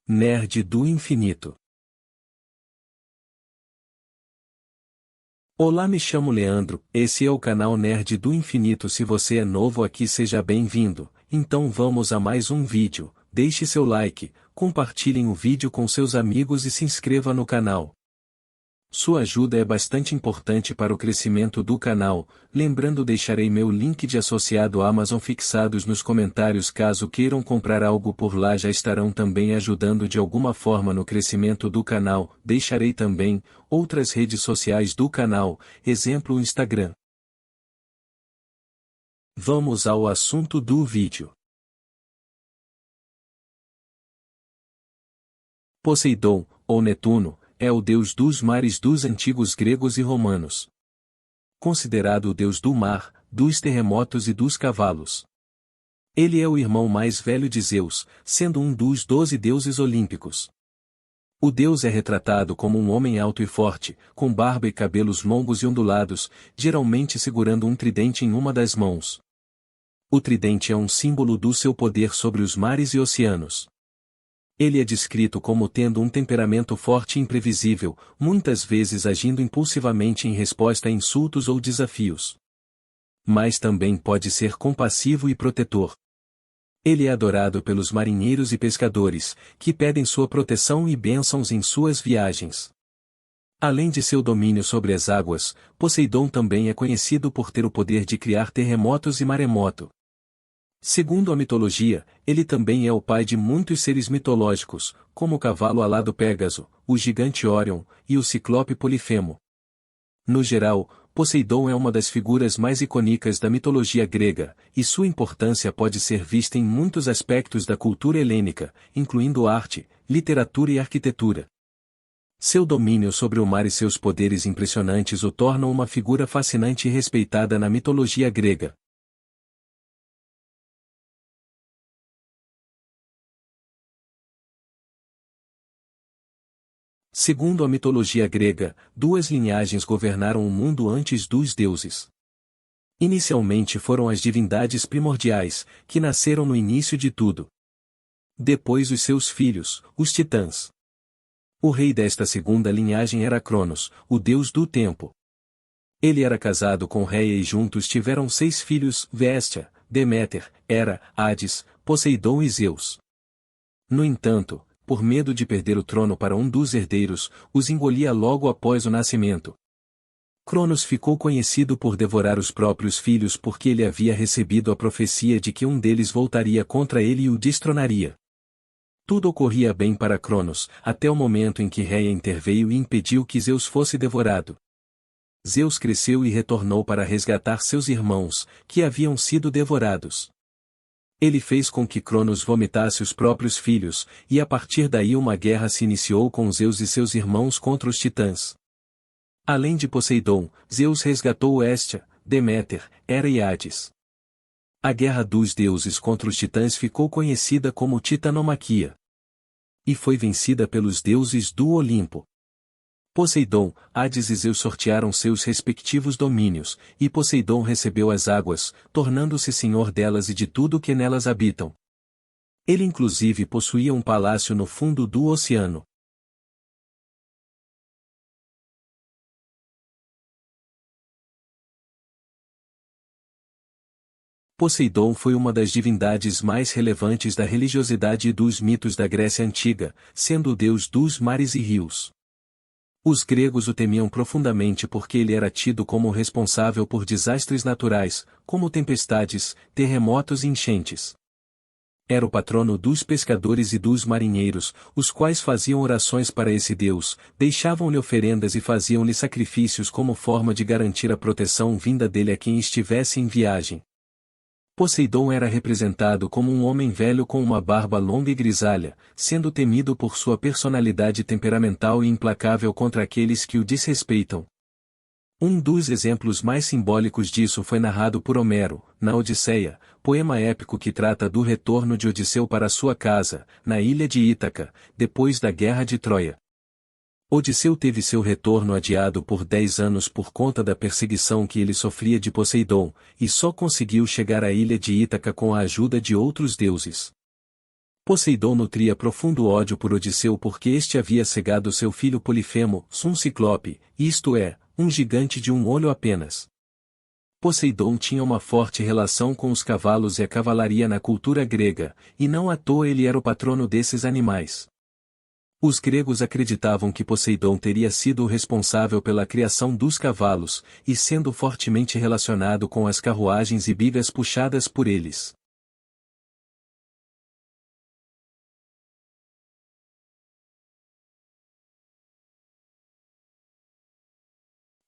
Nerd do Infinito. Olá, me chamo Leandro, esse é o canal Nerd do Infinito. Se você é novo aqui, seja bem-vindo. Então vamos a mais um vídeo. Deixe seu like, compartilhem o vídeo com seus amigos e se inscreva no canal. Sua ajuda é bastante importante para o crescimento do canal. Lembrando, deixarei meu link de associado Amazon fixados nos comentários. Caso queiram comprar algo por lá, já estarão também ajudando de alguma forma no crescimento do canal. Deixarei também outras redes sociais do canal, exemplo o Instagram. Vamos ao assunto do vídeo. Poseidon, ou Netuno, é o deus dos mares dos antigos gregos e romanos. Considerado o deus do mar, dos terremotos e dos cavalos. Ele é o irmão mais velho de Zeus, sendo um dos 12 deuses olímpicos. O deus é retratado como um homem alto e forte, com barba e cabelos longos e ondulados, geralmente segurando um tridente em uma das mãos. O tridente é um símbolo do seu poder sobre os mares e oceanos. Ele é descrito como tendo um temperamento forte e imprevisível, muitas vezes agindo impulsivamente em resposta a insultos ou desafios. Mas também pode ser compassivo e protetor. Ele é adorado pelos marinheiros e pescadores, que pedem sua proteção e bênçãos em suas viagens. Além de seu domínio sobre as águas, Poseidon também é conhecido por ter o poder de criar terremotos e maremoto. Segundo a mitologia, ele também é o pai de muitos seres mitológicos, como o cavalo alado Pégaso, o gigante Órion, e o ciclope Polifemo. No geral, Poseidon é uma das figuras mais icônicas da mitologia grega, e sua importância pode ser vista em muitos aspectos da cultura helênica, incluindo arte, literatura e arquitetura. Seu domínio sobre o mar e seus poderes impressionantes o tornam uma figura fascinante e respeitada na mitologia grega. Segundo a mitologia grega, duas linhagens governaram o mundo antes dos deuses. Inicialmente foram as divindades primordiais, que nasceram no início de tudo. Depois os seus filhos, os titãs. O rei desta segunda linhagem era Cronos, o deus do tempo. Ele era casado com Reia e juntos tiveram 6 filhos: Véstia, Deméter, Hera, Hades, Poseidon e Zeus. No entanto, por medo de perder o trono para um dos herdeiros, os engolia logo após o nascimento. Cronos ficou conhecido por devorar os próprios filhos porque ele havia recebido a profecia de que um deles voltaria contra ele e o destronaria. Tudo ocorria bem para Cronos, até o momento em que Reia interveio e impediu que Zeus fosse devorado. Zeus cresceu e retornou para resgatar seus irmãos, que haviam sido devorados. Ele fez com que Cronos vomitasse os próprios filhos, e a partir daí uma guerra se iniciou com Zeus e seus irmãos contra os titãs. Além de Poseidon, Zeus resgatou Hestia, Deméter, Hera e Hades. A guerra dos deuses contra os titãs ficou conhecida como Titanomaquia. E foi vencida pelos deuses do Olimpo. Poseidon, Hades e Zeus sortearam seus respectivos domínios, e Poseidon recebeu as águas, tornando-se senhor delas e de tudo que nelas habitam. Ele inclusive possuía um palácio no fundo do oceano. Poseidon foi uma das divindades mais relevantes da religiosidade e dos mitos da Grécia Antiga, sendo o deus dos mares e rios. Os gregos o temiam profundamente porque ele era tido como responsável por desastres naturais, como tempestades, terremotos e enchentes. Era o patrono dos pescadores e dos marinheiros, os quais faziam orações para esse deus, deixavam-lhe oferendas e faziam-lhe sacrifícios como forma de garantir a proteção vinda dele a quem estivesse em viagem. Poseidon era representado como um homem velho com uma barba longa e grisalha, sendo temido por sua personalidade temperamental e implacável contra aqueles que o desrespeitam. Um dos exemplos mais simbólicos disso foi narrado por Homero, na Odisseia, poema épico que trata do retorno de Odisseu para sua casa, na ilha de Ítaca, depois da Guerra de Troia. Odisseu teve seu retorno adiado por 10 anos por conta da perseguição que ele sofria de Poseidon, e só conseguiu chegar à ilha de Ítaca com a ajuda de outros deuses. Poseidon nutria profundo ódio por Odisseu porque este havia cegado seu filho Polifemo, um ciclope, isto é, um gigante de um olho apenas. Poseidon tinha uma forte relação com os cavalos e a cavalaria na cultura grega, e não à toa ele era o patrono desses animais. Os gregos acreditavam que Poseidon teria sido o responsável pela criação dos cavalos, e sendo fortemente relacionado com as carruagens e bigas puxadas por eles.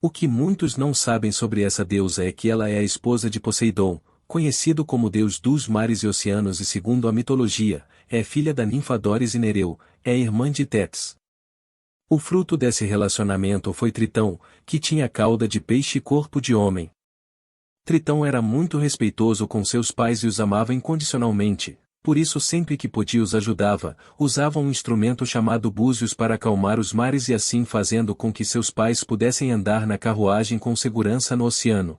O que muitos não sabem sobre essa deusa é que ela é a esposa de Poseidon, conhecido como deus dos mares e oceanos e segundo a mitologia, é filha da ninfa Dóris e Nereu, é irmã de Tétis. O fruto desse relacionamento foi Tritão, que tinha cauda de peixe e corpo de homem. Tritão era muito respeitoso com seus pais e os amava incondicionalmente, por isso sempre que podia os ajudava, usava um instrumento chamado búzios para acalmar os mares e assim fazendo com que seus pais pudessem andar na carruagem com segurança no oceano.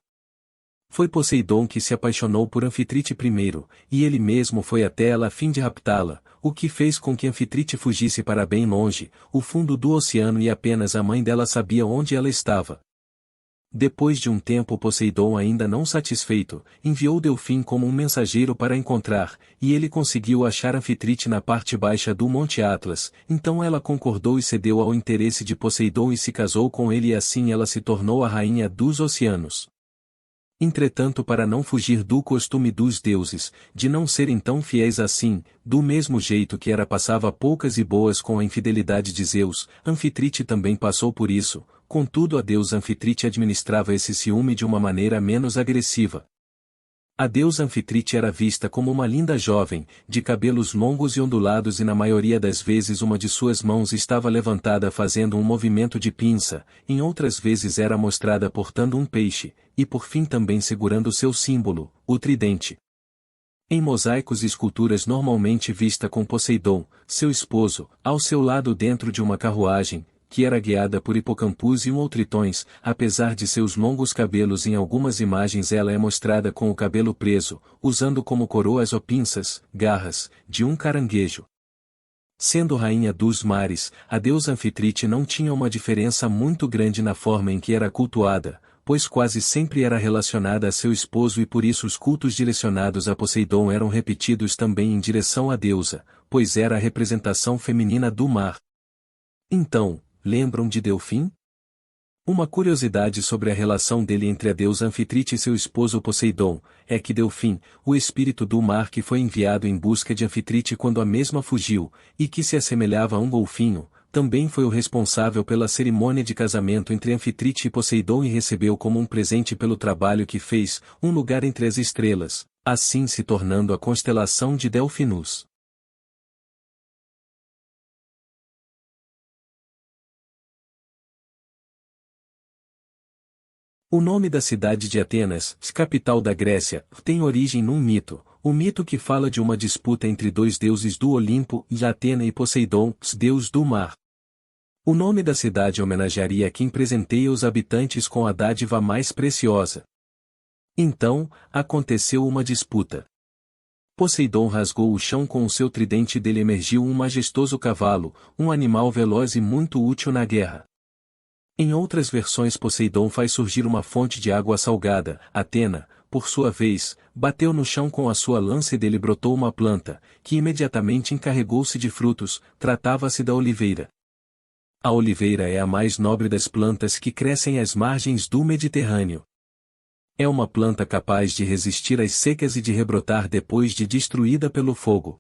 Foi Poseidon que se apaixonou por Anfitrite primeiro, e ele mesmo foi até ela a fim de raptá-la, o que fez com que Anfitrite fugisse para bem longe, o fundo do oceano e apenas a mãe dela sabia onde ela estava. Depois de um tempo Poseidon ainda não satisfeito, enviou Delfim como um mensageiro para encontrar, e ele conseguiu achar Anfitrite na parte baixa do Monte Atlas, então ela concordou e cedeu ao interesse de Poseidon e se casou com ele e assim ela se tornou a rainha dos oceanos. Entretanto, para não fugir do costume dos deuses, de não serem tão fiéis assim, do mesmo jeito que Hera passava poucas e boas com a infidelidade de Zeus, Anfitrite também passou por isso, contudo a deusa Anfitrite administrava esse ciúme de uma maneira menos agressiva. A deusa Anfitrite era vista como uma linda jovem, de cabelos longos e ondulados e na maioria das vezes uma de suas mãos estava levantada fazendo um movimento de pinça, em outras vezes era mostrada portando um peixe, e por fim também segurando seu símbolo, o tridente. Em mosaicos e esculturas normalmente vista com Poseidon, seu esposo, ao seu lado dentro de uma carruagem, que era guiada por Hipocampus e Tritões, apesar de seus longos cabelos em algumas imagens ela é mostrada com o cabelo preso, usando como coroas ou pinças, garras, de um caranguejo. Sendo rainha dos mares, a deusa Anfitrite não tinha uma diferença muito grande na forma em que era cultuada, pois quase sempre era relacionada a seu esposo e por isso os cultos direcionados a Poseidon eram repetidos também em direção à deusa, pois era a representação feminina do mar. Então, lembram de Delfim? Uma curiosidade sobre a relação dele entre a deusa Anfitrite e seu esposo Poseidon, é que Delfim, o espírito do mar que foi enviado em busca de Anfitrite quando a mesma fugiu, e que se assemelhava a um golfinho, também foi o responsável pela cerimônia de casamento entre Anfitrite e Poseidon e recebeu como um presente pelo trabalho que fez, um lugar entre as estrelas, assim se tornando a constelação de Delfinus. O nome da cidade de Atenas, capital da Grécia, tem origem num mito, o mito que fala de uma disputa entre dois deuses do Olimpo, Atena e Poseidon, deus do mar. O nome da cidade homenagearia quem presenteia os habitantes com a dádiva mais preciosa. Então, aconteceu uma disputa. Poseidon rasgou o chão com o seu tridente e dele emergiu um majestoso cavalo, um animal veloz e muito útil na guerra. Em outras versões Poseidon faz surgir uma fonte de água salgada, Atena, por sua vez, bateu no chão com a sua lança e dele brotou uma planta, que imediatamente encarregou-se de frutos, tratava-se da oliveira. A oliveira é a mais nobre das plantas que crescem às margens do Mediterrâneo. É uma planta capaz de resistir às secas e de rebrotar depois de destruída pelo fogo.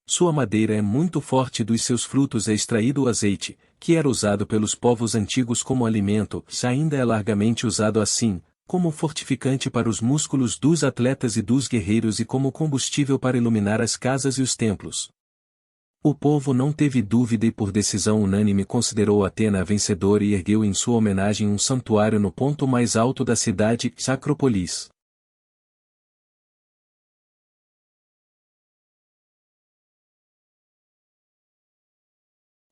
Sua madeira é muito forte e dos seus frutos é extraído o azeite, que era usado pelos povos antigos como alimento, ainda é largamente usado assim, como fortificante para os músculos dos atletas e dos guerreiros e como combustível para iluminar as casas e os templos. O povo não teve dúvida e por decisão unânime considerou Atena a vencedora e ergueu em sua homenagem um santuário no ponto mais alto da cidade, Acrópolis.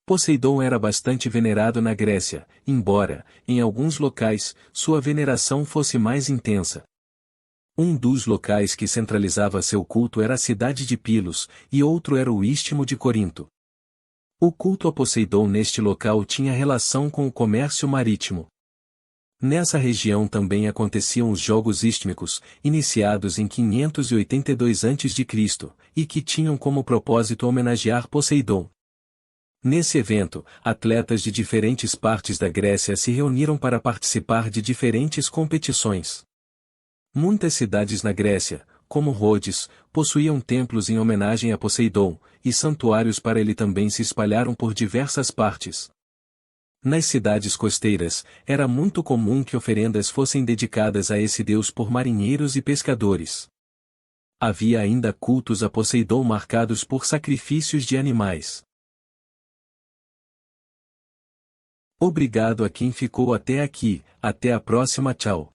Poseidon era bastante venerado na Grécia, embora, em alguns locais, sua veneração fosse mais intensa. Um dos locais que centralizava seu culto era a cidade de Pilos, e outro era o Istmo de Corinto. O culto a Poseidon neste local tinha relação com o comércio marítimo. Nessa região também aconteciam os Jogos Istmicos, iniciados em 582 a.C., e que tinham como propósito homenagear Poseidon. Nesse evento, atletas de diferentes partes da Grécia se reuniram para participar de diferentes competições. Muitas cidades na Grécia, como Rhodes, possuíam templos em homenagem a Poseidon, e santuários para ele também se espalharam por diversas partes. Nas cidades costeiras, era muito comum que oferendas fossem dedicadas a esse deus por marinheiros e pescadores. Havia ainda cultos a Poseidon marcados por sacrifícios de animais. Obrigado a quem ficou até aqui, até a próxima, tchau.